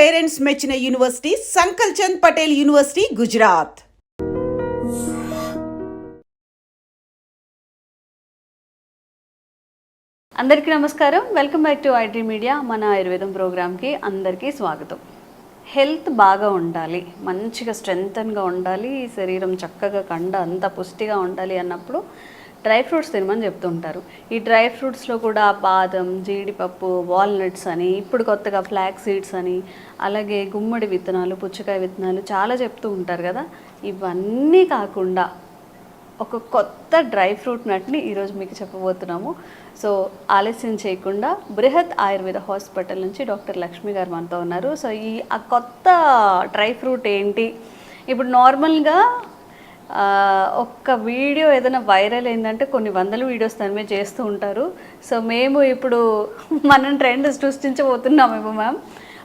Parents మెచ్చిన university సంకల్ Chand Patel university, Gujarat. అందరికీ నమస్కారం. Welcome back to iDream media. మన ఆయుర్వేదం ప్రోగ్రామ్కి అందరికీ స్వాగతం. హెల్త్ బాగా ఉండాలి, మంచిగా స్ట్రెంగ్తన్గా ఉండాలి, శరీరం చక్కగా కండ అంతా పుష్టిగా ఉండాలి అన్నప్పుడు డ్రై ఫ్రూట్స్ తినమని చెప్తుంటారు. ఈ డ్రై ఫ్రూట్స్లో కూడా బాదం, జీడిపప్పు, వాల్నట్స్ అని, ఇప్పుడు కొత్తగా ఫ్లాక్ సీడ్స్ అని, అలాగే గుమ్మడి విత్తనాలు, పుచ్చకాయ విత్తనాలు చాలా చెప్తూ ఉంటారు కదా. ఇవన్నీ కాకుండా ఒక కొత్త డ్రై ఫ్రూట్ నట్ని ఈరోజు మీకు చెప్పబోతున్నాము. సో ఆలస్యం చేయకుండా బృహత్ ఆయుర్వేద హాస్పిటల్ నుంచి డాక్టర్ లక్ష్మి గారు మనతో ఉన్నారు. సో ఆ కొత్త డ్రై ఫ్రూట్ ఏంటి? ఇప్పుడు నార్మల్గా ఒక్క వీడియో ఏదైనా వైరల్ అయిందంటే కొన్ని వందల వీడియోస్ దాని మీద చేస్తూ ఉంటారు. సో మేము ఇప్పుడు మనం ట్రెండ్ సృష్టించబోతున్నామేమో ma'am.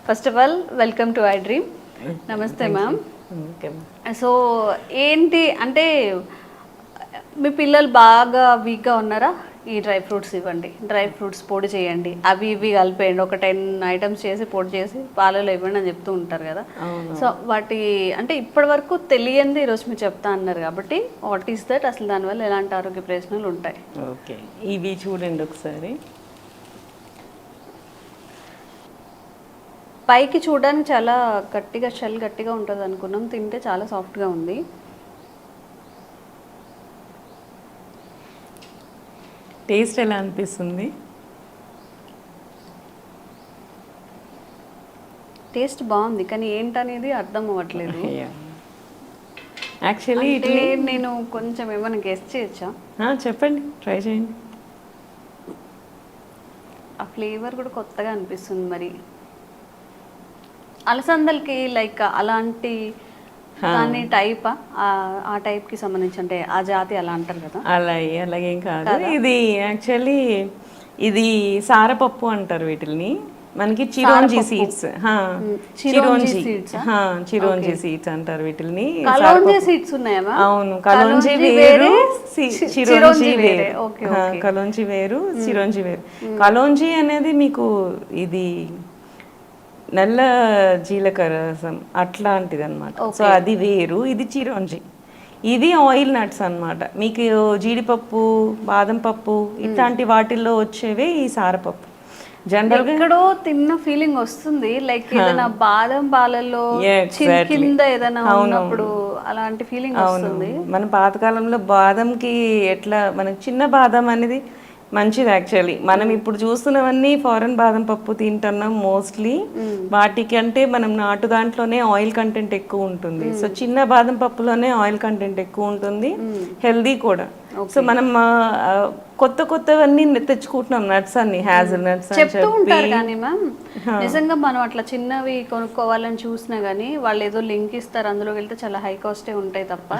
First of all welcome to iDream. నమస్తే మ్యామ్. సో ఏంటి అంటే మీ పిల్లలు బాగా వీక్గా ఉన్నారా? ఈ డ్రై ఫ్రూట్స్ ఇవ్వండి, డ్రై ఫ్రూట్స్ పొడి చేయండి, అవి ఇవి కలిపేయండి, ఒక 10 ఐటమ్స్ చేసి పొడి చేసి పాలలో ఇవ్వండి అని చెప్తూ ఉంటారు కదా. సో వాటి అంటే ఇప్పటి వరకు తెలియంది ఈరోజు మీరు చెప్తా అన్నారు కాబట్టి వాట్ ఈస్ దట్, అసలు దానివల్ల ఎలాంటి ఆరోగ్య ప్రయోజనాలు ఉంటాయి? ఓకే, ఇవి చూడండి ఒకసారి. పైకి చూడడానికి చాలా గట్టిగా షెల్ గట్టిగా ఉంటుంది అనుకున్నాం, తింటే చాలా సాఫ్ట్గా ఉంది. టేస్ట్ ఎలా అనిపిస్తుంది? టేస్ట్ బాగుంది, కానీ ఏంటనేది అర్థం అవ్వట్లేదు. యాక్చువల్లీ నేను కొంచెం ఏమైనా గెస్ట్ చేయొచ్చా? చెప్పండి, ట్రై చేయండి. ఆ ఫ్లేవర్ కూడా కొత్తగా అనిపిస్తుంది. మరి అలసందలకి లైక్ అలాంటి దాని టైపా, ఆ టైప్కి సంబంధించి అంటే ఆ జాతి అలా అంటారు కదా? అలాగేం కాదు. ఇది యాక్చువల్లీ ఇది సారపప్పు అంటారు వీటిని. మనకి చిరోంజి సీడ్స్, చిరోంజి సీడ్స్ అంటారు వీటిని. సీడ్స్ ఉన్నాయా? అవును, కలోంజి వేరు, చిరోంజి వేరు. కలోంజి వేరు, చిరోంజి వేరు. కలోంజి అనేది మీకు ఇది నల్ల జీలకర్ర రసం అట్లాంటిది అనమాట. సో అది వేరు, ఇది చిరోంజి. ఇది ఆయిల్ నట్స్ అనమాట. మీకు జీడిపప్పు, బాదం పప్పు ఇట్లాంటి వాటిల్లో వచ్చేవే ఈ సారపప్పు. జనరల్గా ఎక్కడో తిన్న ఫీలింగ్ వస్తుంది, లైక్ ఏదైనా బాదం పాలల్లో కింద ఏదైనా ఉన్నప్పుడు అలాంటి ఫీలింగ్ వస్తుంది. మన పాతకాలంలో బాదంకి ఎట్లా మనకి చిన్న బాదం అనేది మంచిది. యాక్చువల్లీ మనం ఇప్పుడు చూస్తున్నవన్నీ ఫారెన్ బాదం పప్పు తింటున్నాం మోస్ట్లీ. వాటికంటే మనం నాటు దాంట్లోనే ఆయిల్ కంటెంట్ ఎక్కువ ఉంటుంది. సో చిన్న బాదం పప్పులోనే ఆయిల్ కంటెంట్ ఎక్కువ ఉంటుంది, హెల్దీ కూడా. సో మనం కొత్త కొత్తవన్నీ తెచ్చుకుంటున్నాం, నట్స్ అన్ని, హ్యాజల్ నట్స్ చెప్తూ ఉంటారు. కానీ మ్యామ్ నిజంగా మనం అట్లా చిన్నవి కొనుక్కోవాలని చూసినా గానీ వాళ్ళు ఏదో లింక్ ఇస్తారు, అందులో వెళ్తే చాలా హై కాస్టే ఉంటాయి తప్ప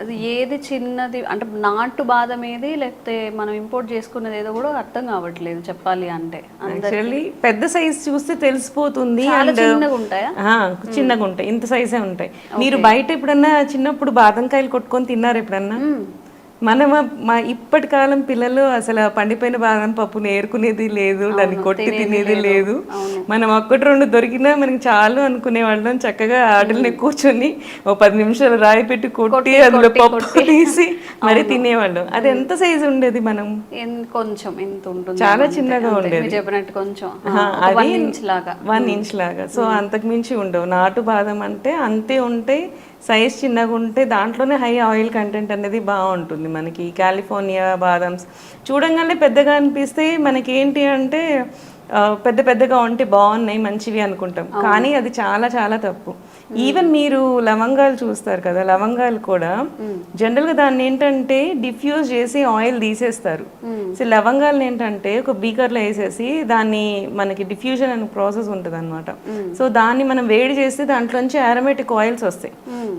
అది ఏది చిన్నది అంటే నాటు బాదం ఏది లేకపోతే మనం ఇంపోర్ట్ చేసుకున్నది ఏదో కూడా అర్థం కావట్లేదు చెప్పాలి అంటే. యాక్చువల్లీ పెద్ద సైజ్ చూస్తే తెలిసిపోతుంది. చిన్నగా ఉంటాయా? చిన్నగా ఉంటాయి, ఇంత సైజే ఉంటాయి. మీరు బయట ఎప్పుడన్నా చిన్నప్పుడు బాదంకాయలు కొట్టుకొని తిన్నారు ఎప్పుడన్నా? మనం ఇప్పటి కాలం పిల్లలు అసలు పండిపోయిన బాదం పప్పును ఏరుకునేది లేదు, దాన్ని కొట్టి తినేది లేదు. మనం 1-2 దొరికినా మనకి చాలు అనుకునే వాళ్ళం. చక్కగా ఆటల్ని కూర్చొని 10 నిమిషాలు రాయి పెట్టి కొట్టి అందులో పప్పు తీసి మరి తినేవాళ్ళం. అది ఎంత సైజు ఉండేది? మనం కొంచెం ఎంత ఉంటుంది, చాలా చిన్నగా ఉండేది, చెప్పినట్టు కొంచెం 1 ఇంచ్ లాగా. సో అంతకు మించి ఉండవు. నాటు బాదం అంటే అంతే ఉంటాయి, సైజ్ చిన్నగా ఉంటే దాంట్లోనే హై ఆయిల్ కంటెంట్ అనేది బాగుంటుంది. మనకి కాలిఫోర్నియా బాదమ్స్ చూడంగానే పెద్దగా అనిపిస్తే మనకి ఏంటి అంటే పెద్ద పెద్దగా ఉంటే బాగున్నాయి మంచివి అనుకుంటాం, కానీ అది చాలా చాలా తప్పు. ఈవెన్ మీరు లవంగాలు చూస్తారు కదా, లవంగాలు కూడా జనరల్గా దాన్ని ఏంటంటే డిఫ్యూజ్ చేసి ఆయిల్ తీసేస్తారు. సో లవంగాలను ఏంటంటే ఒక బీకర్లో వేసేసి దాన్ని మనకి డిఫ్యూజన్ అనే ప్రాసెస్ ఉంటుంది అనమాట. సో దాన్ని మనం వేడి చేస్తే దాంట్లోంచి అరోమేటిక్ ఆయిల్స్ వస్తాయి.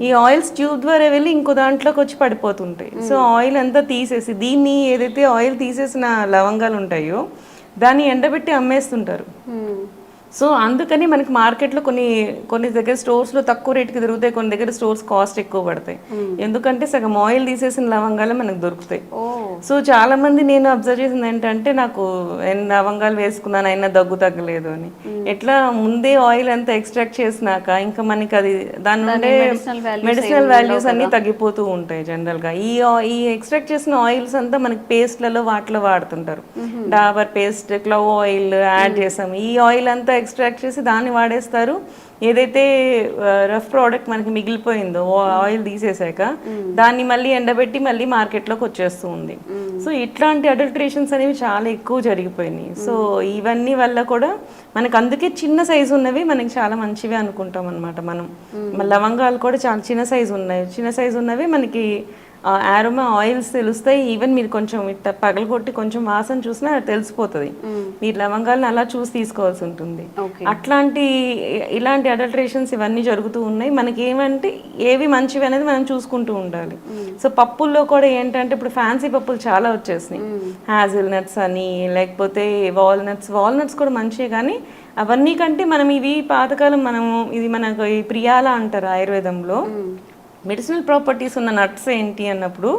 ఈ ఆయిల్స్ ట్యూబ్ ద్వారా వెళ్ళి ఇంకో దాంట్లోకి వచ్చి పడిపోతుంటాయి. సో ఆయిల్ అంతా తీసేసి దీన్ని ఏదైతే ఆయిల్ తీసేసిన లవంగాలు ఉంటాయో దాన్ని ఎండబెట్టి అమ్మేస్తుంటారు. సో అందుకని మనకి మార్కెట్లో కొన్ని దగ్గర స్టోర్స్లో తక్కువ రేట్కి దొరుకుతాయి, కొన్ని దగ్గర స్టోర్స్ కాస్ట్ ఎక్కువ పడతాయి. ఎందుకంటే సగం ఆయిల్ తీసేసిన లవంగాలు మనకు దొరుకుతాయి. సో చాలా మంది నేను అబ్జర్వ్ చేసింది ఏంటంటే, నాకు లవంగాలు వేసుకున్నాను అయినా దగ్గు తగ్గలేదు అని. ఎట్లా ముందే ఆయిల్ అంతా ఎక్స్ట్రాక్ట్ చేసినాక ఇంకా మనకి అది దాని నుండే మెడిసినల్ వాల్యూస్ అన్ని తగ్గిపోతూ ఉంటాయి జనరల్గా. ఈ ఎక్స్ట్రాక్ట్ చేసిన ఆయిల్స్ అంతా మనకి పేస్ట్లలో వాటిలో వాడుతుంటారు. Dabur paste, clove oil add చేసాము, ఈ ఆయిల్ అంతా ఎక్స్ట్రాక్ట్ చేసి దాన్ని వాడేస్తారు. ఏదైతే రఫ్ ప్రోడక్ట్ మనకి మిగిలిపోయిందో ఆయిల్ తీసేసాక దాన్ని మళ్ళీ ఎండబెట్టి మళ్ళీ మార్కెట్లోకి వచ్చేస్తూ ఉంది. సో ఇట్లాంటి అడల్ట్రేషన్స్ అనేవి చాలా ఎక్కువ జరిగిపోయినాయి. సో ఇవన్నీ వల్ల కూడా మనకు అందుకే చిన్న సైజు ఉన్నవి మనకి చాలా మంచివి అనుకుంటాం అనమాట. మనం లవంగాలు కూడా చాలా చిన్న సైజు ఉన్నవి మనకి ఆరోమా ఆయిల్స్ తెలుస్తాయి. ఈవెన్ మీరు కొంచెం ఇట్లా పగలగొట్టి కొంచెం వాసన చూసినా తెలిసిపోతుంది. మీరు లవంగాలను అలా చూసి తీసుకోవాల్సి ఉంటుంది. ఇలాంటి అడల్ట్రేషన్స్ ఇవన్నీ జరుగుతూ ఉన్నాయి. మనకి ఏమంటే ఏవి మంచివి అనేది మనం చూసుకుంటూ ఉండాలి. సో పప్పుల్లో కూడా ఏంటంటే ఇప్పుడు ఫ్యాన్సీ పప్పులు చాలా వచ్చేసినాయి. హ్యాజిల్ నట్స్ అని, లేకపోతే వాల్నట్స్ కూడా మంచివే, కానీ అవన్నీ కంటే మనం ఇవి పాతకాలం ఇది మనకు ఈ ప్రియాల అంటారు ఆయుర్వేదంలో. మెడిసినల్ ప్రాపర్టీస్ ఉన్న నట్స్ ఏంటి అన్నప్పుడు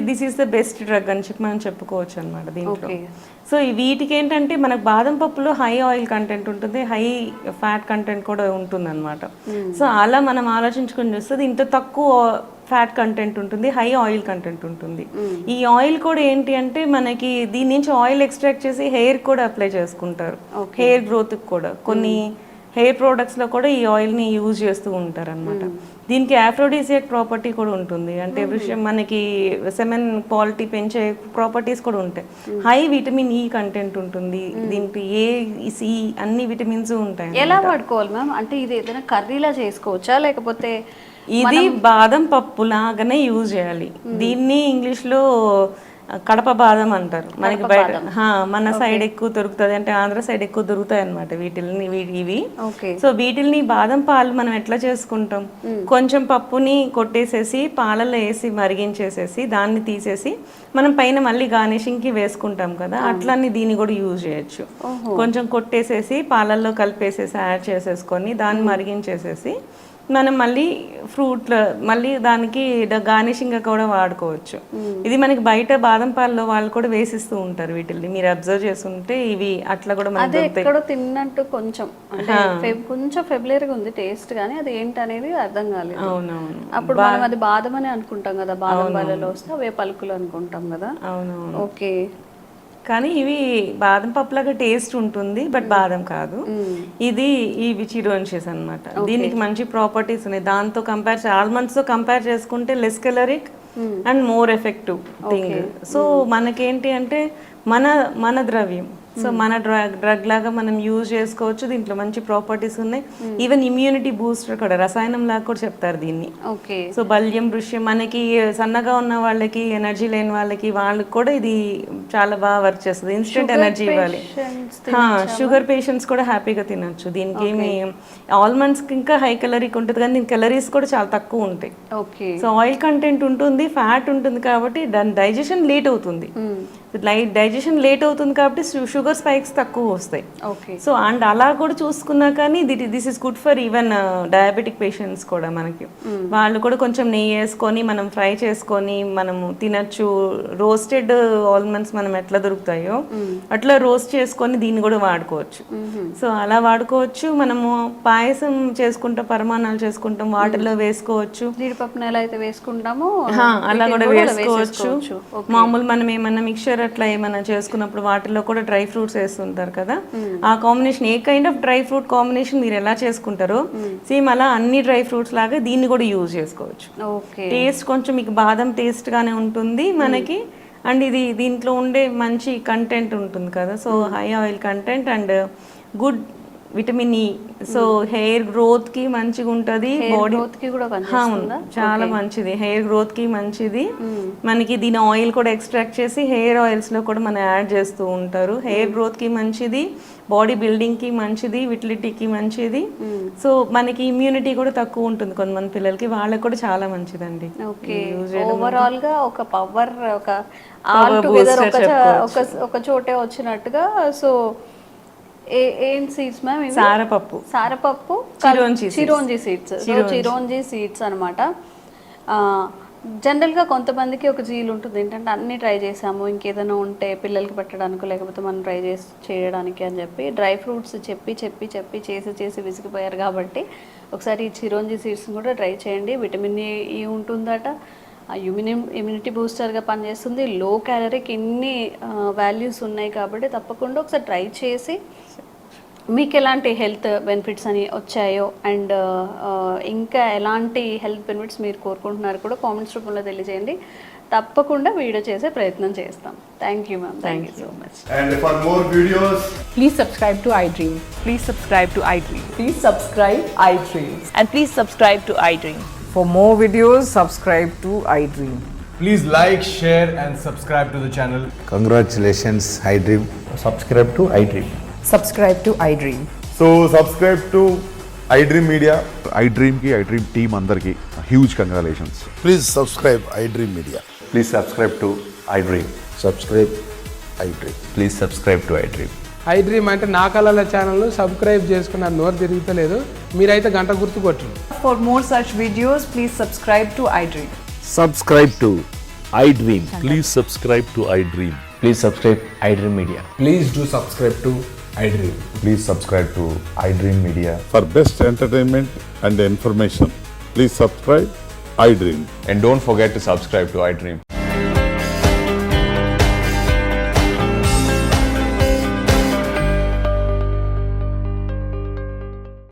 this is the best drug అని చెప్పి మనం చెప్పుకోవచ్చు అనమాట దీంట్లో. సో వీటికి ఏంటంటే మనకు బాదం పప్పులో హై ఆయిల్ కంటెంట్ ఉంటుంది, హై ఫ్యాట్ కంటెంట్ కూడా ఉంటుంది అనమాట. సో అలా మనం ఆలోచించుకొని చూస్తే దీంట్లో తక్కువ ఫ్యాట్ కంటెంట్ ఉంటుంది, హై ఆయిల్ కంటెంట్ ఉంటుంది. ఈ ఆయిల్ కూడా ఏంటి అంటే మనకి దీని నుంచి ఆయిల్ ఎక్స్ట్రాక్ట్ చేసి హెయిర్ కూడా అప్లై చేసుకుంటారు, హెయిర్ గ్రోత్కి కూడా. కొన్ని హెయిర్ ప్రోడక్ట్స్లో కూడా ఈ ఆయిల్ని యూజ్ చేస్తూ ఉంటారు అనమాట. దీనికి ఆఫ్రోడిసియాక్ ప్రాపర్టీ కూడా ఉంటుంది, అంటే మనకి సెమెన్ క్వాలిటీ పెంచే ప్రాపర్టీస్ కూడా ఉంటాయి. హై విటమిన్ ఈ కంటెంట్ ఉంటుంది దీనికి, ఏ సి అన్ని విటమిన్స్ ఉంటాయి. ఎలా వాడుకోవాలి మ్యామ్? అంటే ఇది ఏదైనా కర్రీలా చేసుకోవచ్చా, లేకపోతే ఇది బాదం పప్పు లాగానే యూజ్ చేయాలి. దీన్ని ఇంగ్లీష్లో కడప బాదం అంటారు. మనకి బయట మన సైడ్ ఎక్కువ దొరుకుతుంది, అంటే ఆంధ్ర సైడ్ ఎక్కువ దొరుకుతాయి అనమాట ఇవి. సో వీటిల్ని బాదం పాలు మనం ఎట్లా చేసుకుంటాం, కొంచెం పప్పుని కొట్టేసేసి పాలల్లో వేసి మరిగించేసేసి దాన్ని తీసేసి మనం పైన మళ్ళీ గార్నిషింగ్ కి వేసుకుంటాం కదా, అట్లన్నీ దీన్ని కూడా యూజ్ చేయొచ్చు. కొంచెం కొట్టేసేసి పాలల్లో కలిపేసేసి యాడ్ చేసేసుకొని దాన్ని మరిగించేసేసి మనం మళ్ళీ మళ్ళీ దానికి గార్నిషింగ్ కూడా వాడుకోవచ్చు. ఇది మనకి బయట బాదం పాలలో వాళ్ళు కూడా వేసిస్తూ ఉంటారు వీటిని, మీరు అబ్జర్వ్ చేస్తుంటే ఇవి అట్లా కూడా మనకి ఎక్కడో తిన్నట్టు కొంచెం ఫెబ్లరీగా ఉంది టేస్ట్, కానీ అది ఏంటనేది అర్థం కాలేదు. అవునవును, అప్పుడు మనం అది బాదం అని అనుకుంటాం కదా, బాదం పాలలో వస్తే అవే పలుకులు అనుకుంటాం కదా. అవునవును, ఓకే. కానీ ఇవి బాదం పప్పులాగా టేస్ట్ ఉంటుంది, బట్ బాదం కాదు. ఇవి చిరోన్షియస్ అనమాట. దీనికి మంచి ప్రాపర్టీస్ ఉన్నాయి. దాంతో ఆల్మండ్స్ తో కంపేర్ చేసుకుంటే less caloric and more effective thing. So మనకేంటి అంటే మన ద్రవ్యం, సో మన డ్రగ్ లాగా మనం యూజ్ చేసుకోవచ్చు. దీంట్లో మంచి ప్రాపర్టీస్ ఉన్నాయి. ఈవెన్ ఇమ్యూనిటీ బూస్టర్ కూడా, రసాయనం లాగా కూడా చెప్తారు దీన్ని. సో బల్యం, వృష్యం, మనకి సన్నగా ఉన్న వాళ్ళకి, ఎనర్జీ లేని వాళ్ళకి కూడా ఇది చాలా బాగా వర్క్ చేస్తుంది. ఇన్స్టెంట్ ఎనర్జీ ఇవ్వాలి. షుగర్ పేషెంట్స్ కూడా హ్యాపీగా తినొచ్చు. దీనికి ఏమి ఆల్మండ్స్ ఇంకా హై కలరీకి ఉంటుంది, కానీ దీని కలరీస్ కూడా చాలా తక్కువ ఉంటాయి. సో ఆయిల్ కంటెంట్ ఉంటుంది, ఫ్యాట్ ఉంటుంది, కాబట్టి దాని డైజెషన్ లేట్ అవుతుంది. డైజెషన్ లేట్ అవుతుంది కాబట్టి షుగర్ స్పైక్స్ తక్కువ వస్తాయి. సో అండ్ అలా కూడా చూసుకున్నా కానీ this is good for even diabetic patients కూడా. మనకి వాళ్ళు కూడా కొంచెం నెయ్యి వేసుకొని మనం ఫ్రై చేసుకొని మనము తినచ్చు. రోస్టెడ్ ఆల్మండ్స్ మనం ఎట్లా దొరుకుతాయో అట్లా రోస్ట్ చేసుకొని దీన్ని కూడా వాడుకోవచ్చు. సో అలా వాడుకోవచ్చు. మనము పాయసం చేసుకుంటాం, పరమాణాలు చేసుకుంటాం, వాటర్లో వేసుకోవచ్చు. జీడిపప్పును ఎలా అయితే వేసుకుంటామో అలా కూడా వేసుకోవచ్చు. మామూలు మనం ఏమన్నా మిక్చర్ అట్లా ఏమైనా చేసుకున్నప్పుడు వాటిలో కూడా డ్రై ఫ్రూట్స్ వేస్తుంటారు కదా, ఆ combination A kind of dry fruit combination మీరు ఎలా చేసుకుంటారో సేమ్ అలా అన్ని డ్రై ఫ్రూట్స్ లాగా దీన్ని కూడా యూజ్ చేసుకోవచ్చు. టేస్ట్ కొంచెం మీకు బాదం టేస్ట్ గానే ఉంటుంది మనకి. అండ్ దీంట్లో ఉండే మంచి కంటెంట్ ఉంటుంది కదా, so high oil content and good vitamin E. So hair growth కి మంచిగా ఉంటది, బాడీ చాలా మంచిది, హెయిర్ గ్రోత్ కి మంచిది. మనకి దీని ఆయిల్ కూడా ఎక్స్ట్రాక్ట్ చేసి హెయిర్ ఆయిల్స్ లో కూడా మనం యాడ్ చేస్తూ ఉంటారు. హెయిర్ గ్రోత్ కి మంచిది, బాడీ బిల్డింగ్ కి మంచిది, విటిలిటీకి మంచిది. సో మనకి ఇమ్యూనిటీ కూడా తక్కువ ఉంటుంది కొంతమంది పిల్లలకి, వాళ్ళకి కూడా చాలా మంచిదండి. ఓవరాల్ గా ఒక పవర్, ఒక చోటే వచ్చినట్టుగా. సో ఏం సీడ్స్ మ్యామ్? సారపప్పు. సారపప్పు, చిరోంజి చిరోంజి సీడ్స్. చిరోంజి సీడ్స్ అనమాట. జనరల్గా కొంతమందికి ఒక జీల్ ఉంటుంది ఏంటంటే అన్నీ ట్రై చేసాము, ఇంకేదైనా ఉంటే పిల్లలకి పెట్టడానికి లేకపోతే మనం ట్రై చేయడానికి అని చెప్పి డ్రై ఫ్రూట్స్ చెప్పి చేసి విసిగిపోయారు. కాబట్టి ఒకసారి ఈ చిరోంజి సీడ్స్ని కూడా ట్రై చేయండి. విటమిన్ ఈ ఉంటుందట, ఇమ్యూనిటీ బూస్టర్గా పనిచేస్తుంది, లో క్యాలరీకి ఇన్ని వాల్యూస్ ఉన్నాయి. కాబట్టి తప్పకుండా ఒకసారి ట్రై చేసి మీకు ఎలాంటి హెల్త్ బెనిఫిట్స్ అని వచ్చాయో అండ్ ఇంకా ఎలాంటి హెల్త్ బెనిఫిట్స్ మీరు కోరుకుంటున్నారు కూడా కామెంట్స్ రూపంలో తెలియజేయండి. తప్పకుండా వీడియో చేసే ప్రయత్నం చేస్తాం. Thank you ma'am. Thank you so much. And for more videos, Please subscribe to iDream. Please subscribe to iDream. Please subscribe iDream. And please subscribe to iDream. For more videos, subscribe to iDream. please like, share and subscribe to the channel. Congratulations, iDream. Subscribe to iDream. Subscribe to iDream. So subscribe to iDream Media. iDream ki iDream team andarki huge congratulations. Please subscribe iDream Media. Please subscribe to iDream. Subscribe iDream. Please subscribe to iDream. iDream అంటే నా కళల ఛానల్ను subscribe చేసుకున్న నోరు తిరుగుతలేదు, మీరైతే గంట గుర్తు కొట్టండి. For more such videos, please subscribe to iDream. Subscribe to iDream. Please subscribe to iDream. Please subscribe iDream Media. Please do subscribe to iDream. Please subscribe to iDream Media. For best entertainment and information, please subscribe iDream. And don't forget to subscribe to iDream.